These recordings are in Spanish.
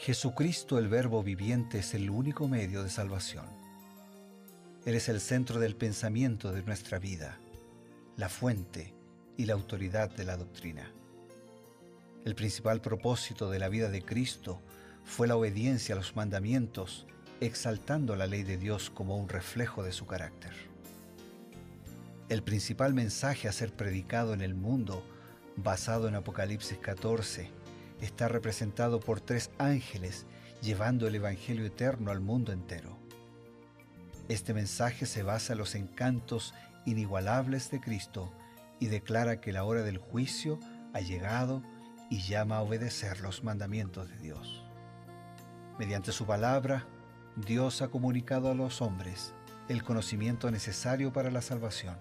Jesucristo, el Verbo viviente, es el único medio de salvación. Él es el centro del pensamiento de nuestra vida, la fuente y la autoridad de la doctrina. El principal propósito de la vida de Cristo fue la obediencia a los mandamientos, exaltando la ley de Dios como un reflejo de su carácter. El principal mensaje a ser predicado en el mundo, basado en Apocalipsis 14, está representado por 3 ángeles llevando el Evangelio eterno al mundo entero. Este mensaje se basa en los encantos inigualables de Cristo y declara que la hora del juicio ha llegado y llama a obedecer los mandamientos de Dios. Mediante su palabra, Dios ha comunicado a los hombres el conocimiento necesario para la salvación.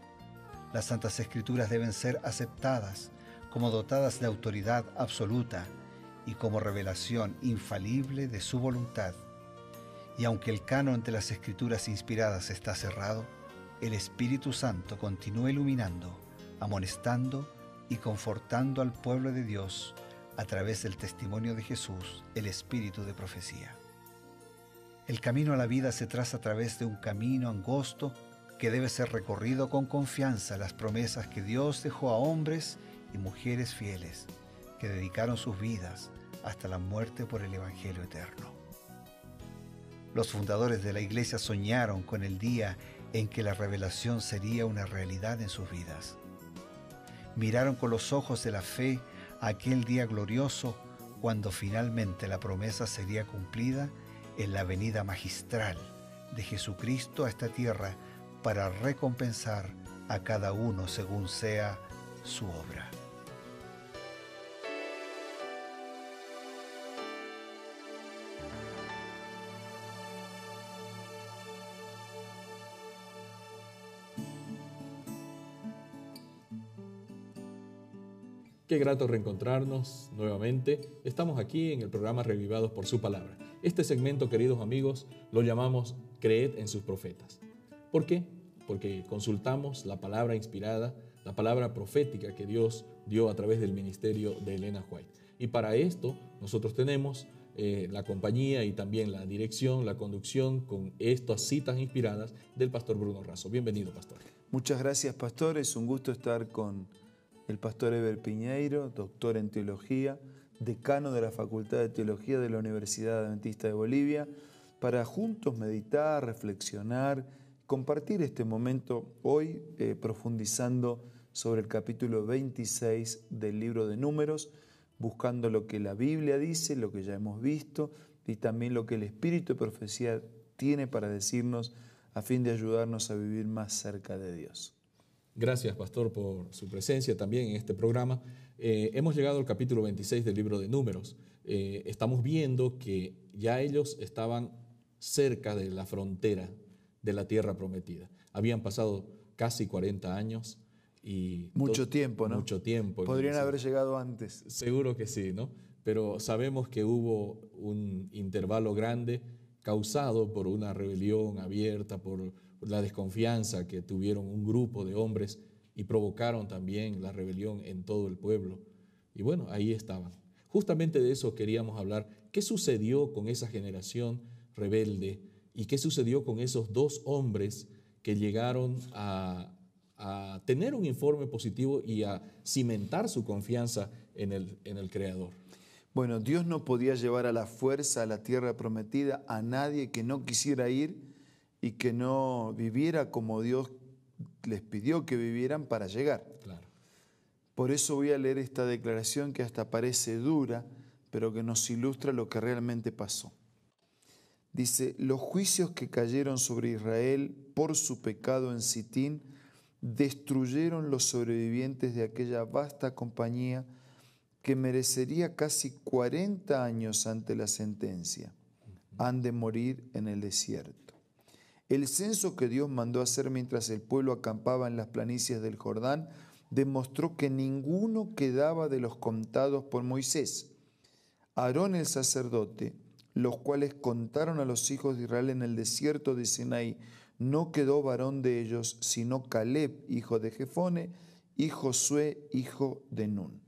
Las Santas Escrituras deben ser aceptadas como dotadas de autoridad absoluta y como revelación infalible de su voluntad. Y aunque el canon de las Escrituras inspiradas está cerrado, el Espíritu Santo continúa iluminando, amonestando y confortando al pueblo de Dios a través del testimonio de Jesús, el Espíritu de profecía. El camino a la vida se traza a través de un camino angosto que debe ser recorrido con confianza en las promesas que Dios dejó a hombres y mujeres fieles que dedicaron sus vidas hasta la muerte por el Evangelio eterno. Los fundadores de la Iglesia soñaron con el día en que la revelación sería una realidad en sus vidas. Miraron con los ojos de la fe a aquel día glorioso cuando finalmente la promesa sería cumplida en la venida magistral de Jesucristo a esta tierra para recompensar a cada uno según sea su obra. Qué grato reencontrarnos nuevamente. Estamos aquí en el programa Revivados por su Palabra. Este segmento, queridos amigos, lo llamamos Creed en sus profetas. ¿Por qué? Porque consultamos la palabra inspirada, la palabra profética que Dios dio a través del ministerio de Elena White. Y para esto nosotros tenemos la compañía y también la dirección, la conducción con estas citas inspiradas del pastor Bruno Razo. Bienvenido, pastor. Muchas gracias, pastor. Es un gusto estar con el pastor Eber Piñeiro, doctor en teología, decano de la Facultad de Teología de la Universidad Adventista de Bolivia, para juntos meditar, reflexionar, compartir este momento hoy profundizando sobre el capítulo 26 del libro de Números, buscando lo que la Biblia dice, lo que ya hemos visto y también lo que el Espíritu de Profecía tiene para decirnos a fin de ayudarnos a vivir más cerca de Dios. Gracias, pastor, por su presencia también en este programa. Hemos llegado al capítulo 26 del libro de Números. Estamos viendo que ya ellos estaban cerca de la frontera de la tierra prometida. Habían pasado casi 40 años. Y mucho tiempo, ¿no? Mucho tiempo. Podrían haber llegado antes. Seguro que sí, ¿no? Pero sabemos que hubo un intervalo grande causado por una rebelión abierta, por la desconfianza que tuvieron un grupo de hombres y provocaron también la rebelión en todo el pueblo. Y bueno, ahí estaban. Justamente de eso queríamos hablar. ¿Qué sucedió con esa generación rebelde? ¿Y qué sucedió con esos 2 hombres que llegaron a tener un informe positivo y a cimentar su confianza en el Creador? Bueno, Dios no podía llevar a la fuerza a la tierra prometida a nadie que no quisiera ir y que no viviera como Dios les pidió que vivieran para llegar. Claro. Por eso voy a leer esta declaración que hasta parece dura, pero que nos ilustra lo que realmente pasó. Dice: los juicios que cayeron sobre Israel por su pecado en Sitín destruyeron los sobrevivientes de aquella vasta compañía que merecería casi 40 años ante la sentencia. Han de morir en el desierto. El censo que Dios mandó hacer mientras el pueblo acampaba en las planicies del Jordán demostró que ninguno quedaba de los contados por Moisés. Aarón el sacerdote, los cuales contaron a los hijos de Israel en el desierto de Sinaí, no quedó varón de ellos, sino Caleb, hijo de Jefone, y Josué, hijo de Nun.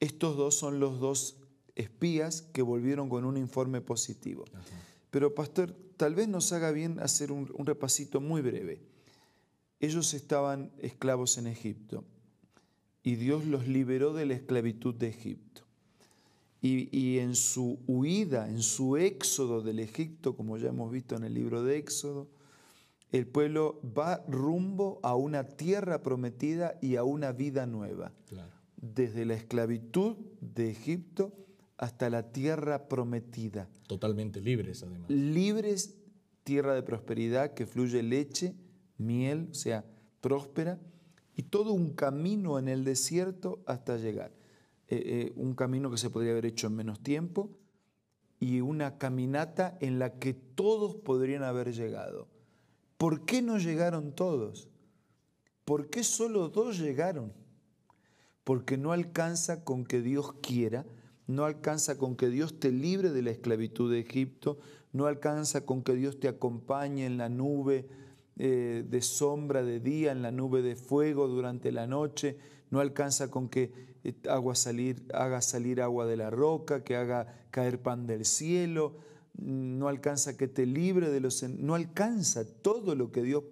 Estos 2 son los 2 espías que volvieron con un informe positivo. Ajá. Pero pastor, tal vez nos haga bien hacer un repasito muy breve. Ellos estaban esclavos en Egipto y Dios los liberó de la esclavitud de Egipto. Y en su huida, en su éxodo del Egipto, como ya hemos visto en el libro de Éxodo, el pueblo va rumbo a una tierra prometida y a una vida nueva. Claro. Desde la esclavitud de Egipto hasta la tierra prometida. Totalmente libres, además. Libres, tierra de prosperidad que fluye leche, miel, o sea, próspera, y todo un camino en el desierto hasta llegar. Un camino que se podría haber hecho en menos tiempo y una caminata en la que todos podrían haber llegado. ¿Por qué no llegaron todos? ¿Por qué solo 2 llegaron? Porque no alcanza con que Dios quiera, no alcanza con que Dios te libre de la esclavitud de Egipto, no alcanza con que Dios te acompañe en la nube de sombra de día, en la nube de fuego durante la noche, no alcanza con que haga salir agua de la roca, que haga caer pan del cielo, no alcanza que te libre de los... No alcanza todo lo que Dios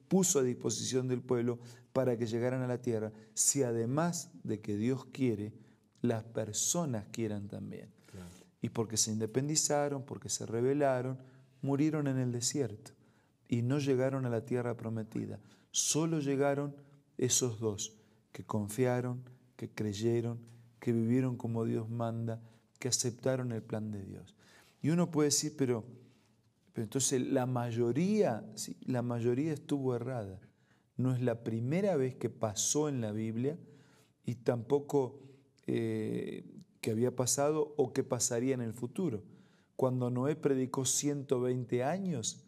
puso a disposición del pueblo para que llegaran a la tierra, si además de que Dios quiere, las personas quieran también. Claro. Y porque se independizaron, porque se rebelaron, murieron en el desierto y no llegaron a la tierra prometida. Solo llegaron esos 2 que confiaron, que creyeron, que vivieron como Dios manda, que aceptaron el plan de Dios. Y uno puede decir, pero entonces la mayoría, sí, la mayoría estuvo errada. No es la primera vez que pasó en la Biblia y tampoco que había pasado o que pasaría en el futuro. Cuando Noé predicó 120 años,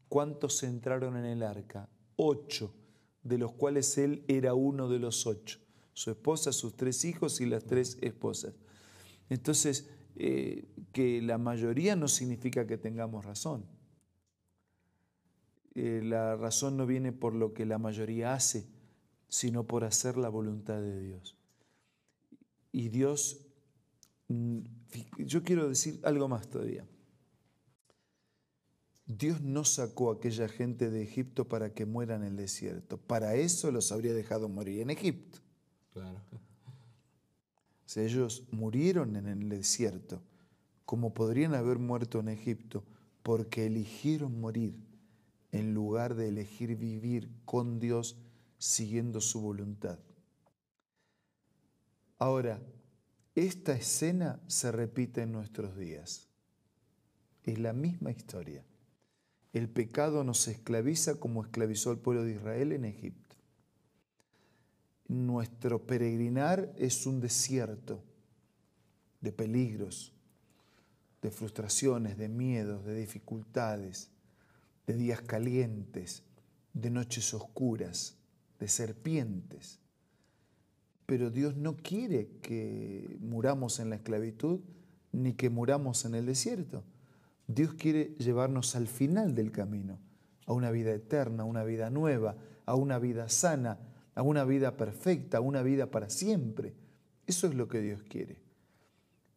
¿cuántos entraron en el arca? 8, de los cuales él era uno de los 8. Su esposa, sus 3 hijos y las 3 esposas. Entonces, que la mayoría no significa que tengamos razón. La razón no viene por lo que la mayoría hace, sino por hacer la voluntad de Dios. Y Dios, yo quiero decir algo más todavía. Dios no sacó a aquella gente de Egipto para que muera en el desierto. Para eso los habría dejado morir en Egipto. Claro. O sea, ellos murieron en el desierto, como podrían haber muerto en Egipto, porque eligieron morir en lugar de elegir vivir con Dios siguiendo su voluntad. Ahora, esta escena se repite en nuestros días. Es la misma historia. El pecado nos esclaviza como esclavizó al pueblo de Israel en Egipto. Nuestro peregrinar es un desierto de peligros, de frustraciones, de miedos, de dificultades, de días calientes, de noches oscuras, de serpientes. Pero Dios no quiere que muramos en la esclavitud ni que muramos en el desierto. Dios quiere llevarnos al final del camino, a una vida eterna, a una vida nueva, a una vida sana, a una vida perfecta, a una vida para siempre. Eso es lo que Dios quiere.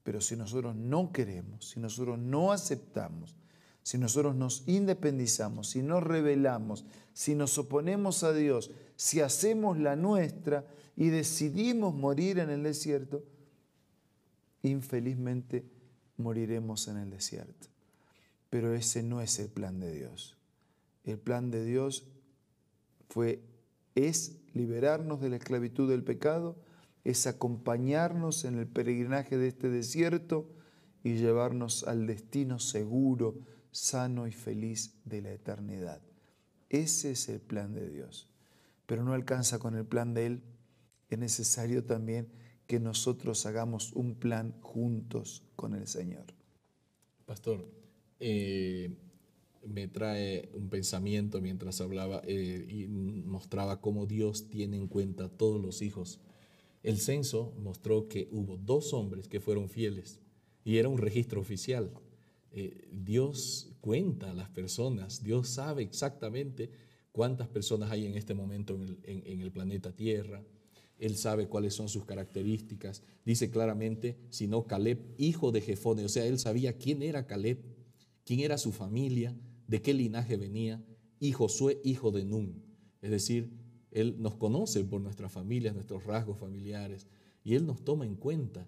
Pero si nosotros no queremos, si nosotros no aceptamos, si nosotros nos independizamos, si nos rebelamos, si nos oponemos a Dios, si hacemos la nuestra y decidimos morir en el desierto, infelizmente moriremos en el desierto. Pero ese no es el plan de Dios. El plan de Dios es liberarnos de la esclavitud del pecado, es acompañarnos en el peregrinaje de este desierto y llevarnos al destino seguro, sano y feliz de la eternidad. Ese es el plan de Dios. Pero no alcanza con el plan de Él. Es necesario también que nosotros hagamos un plan juntos con el Señor. Pastor, me trae un pensamiento mientras hablaba y mostraba cómo Dios tiene en cuenta a todos los hijos. El censo mostró que hubo 2 hombres que fueron fieles y era un registro oficial. Dios cuenta a las personas, Dios sabe exactamente cuántas personas hay en este momento en el planeta Tierra. Él sabe cuáles son sus características. Dice claramente, sino Caleb, hijo de Jefone. O sea, él sabía quién era Caleb, quién era su familia, de qué linaje venía, y Josué, hijo de Nun. Es decir, Él nos conoce por nuestras familias, nuestros rasgos familiares, y Él nos toma en cuenta.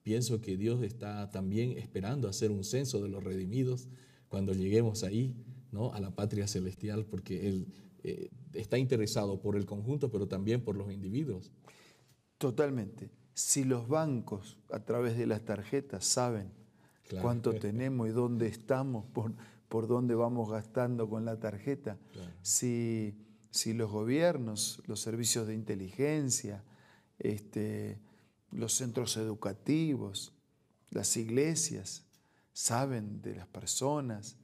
Pienso que Dios está también esperando hacer un censo de los redimidos cuando lleguemos ahí, ¿no?, a la patria celestial, porque Él está interesado por el conjunto, pero también por los individuos. Totalmente. Si los bancos a través de las tarjetas saben cuánto tenemos y dónde estamos, por dónde vamos gastando con la tarjeta, si los gobiernos, los servicios de inteligencia, los centros educativos, las iglesias saben de las personas,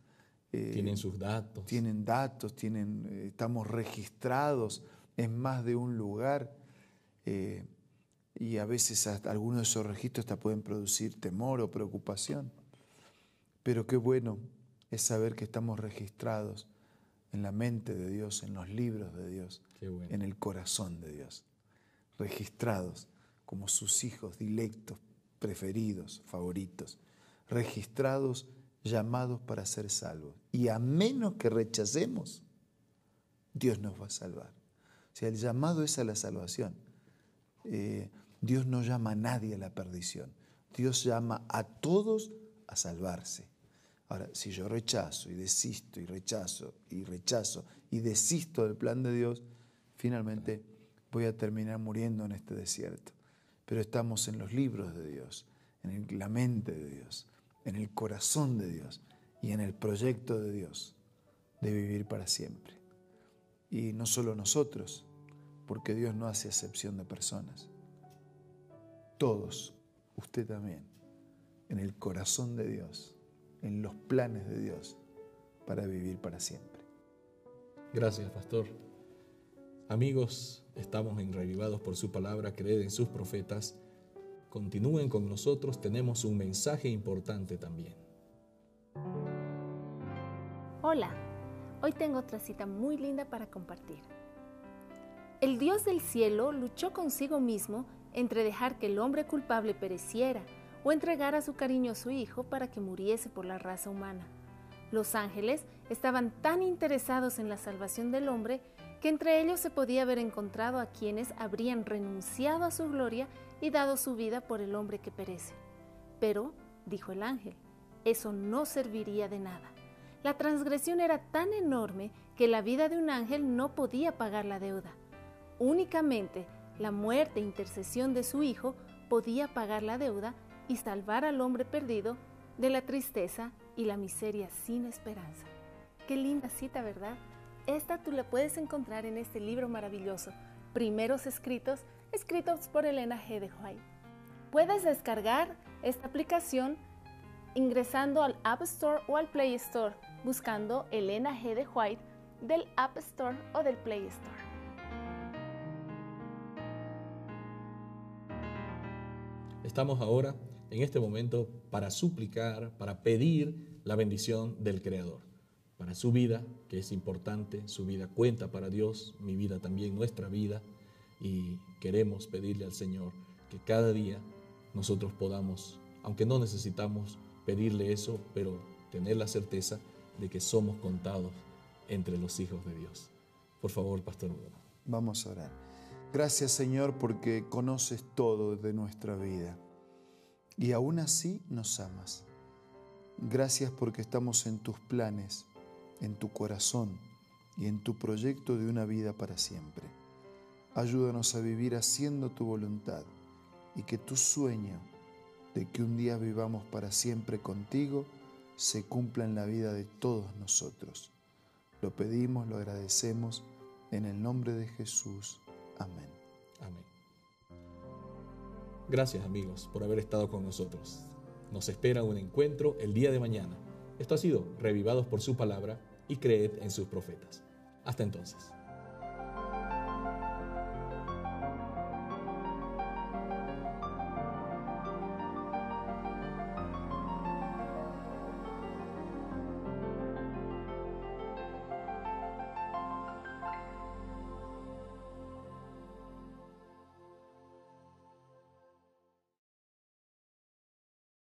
tienen sus datos. Tienen datos, estamos registrados en más de un lugar, y a veces algunos de esos registros hasta pueden producir temor o preocupación. Pero qué bueno es saber que estamos registrados en la mente de Dios, en los libros de Dios, en el corazón de Dios, registrados como sus hijos dilectos, preferidos, favoritos, registrados, llamados para ser salvos. Y a menos que rechacemos, Dios nos va a salvar. O sea, el llamado es a la salvación. Dios no llama a nadie a la perdición. Dios llama a todos a salvarse. Ahora, si yo rechazo y desisto y rechazo y rechazo y desisto del plan de Dios, finalmente voy a terminar muriendo en este desierto. Pero estamos en los libros de Dios, en la mente de Dios, en el corazón de Dios y en el proyecto de Dios de vivir para siempre. Y no solo nosotros, porque Dios no hace acepción de personas. Todos, usted también, en el corazón de Dios, en los planes de Dios para vivir para siempre. Gracias, pastor. Amigos, estamos en Reavivados por su palabra, creed en sus profetas. Continúen con nosotros, tenemos un mensaje importante también. Hola, hoy tengo otra cita muy linda para compartir. El Dios del cielo luchó consigo mismo entre dejar que el hombre culpable pereciera o entregar a su cariñoso hijo para que muriese por la raza humana. Los ángeles estaban tan interesados en la salvación del hombre que entre ellos se podía haber encontrado a quienes habrían renunciado a su gloria y dado su vida por el hombre que perece. Pero, dijo el ángel, eso no serviría de nada. La transgresión era tan enorme que la vida de un ángel no podía pagar la deuda. Únicamente la muerte e intercesión de su hijo podía pagar la deuda y salvar al hombre perdido de la tristeza y la miseria sin esperanza. Qué linda cita, ¿verdad? Esta tú la puedes encontrar en este libro maravilloso, Primeros Escritos, escritos por Elena G. de White. Puedes descargar esta aplicación ingresando al App Store o al Play Store, buscando Elena G. de White del App Store o del Play Store. Estamos ahora, en este momento, para suplicar, para pedir la bendición del Creador. Para su vida, que es importante, su vida cuenta para Dios, mi vida también, nuestra vida, y queremos pedirle al Señor que cada día nosotros podamos, aunque no necesitamos pedirle eso, pero tener la certeza de que somos contados entre los hijos de Dios. Por favor, Pastor Bruno. Vamos a orar. Gracias, Señor, porque conoces todo de nuestra vida y aún así nos amas. Gracias porque estamos en tus planes, en tu corazón y en tu proyecto de una vida para siempre. Ayúdanos a vivir haciendo tu voluntad y que tu sueño de que un día vivamos para siempre contigo se cumpla en la vida de todos nosotros. Lo pedimos, lo agradecemos en el nombre de Jesús. Amén. Amén. Gracias, amigos, por haber estado con nosotros. Nos espera un encuentro el día de mañana. Esto ha sido Reavivados por su palabra y creed en sus profetas. Hasta entonces.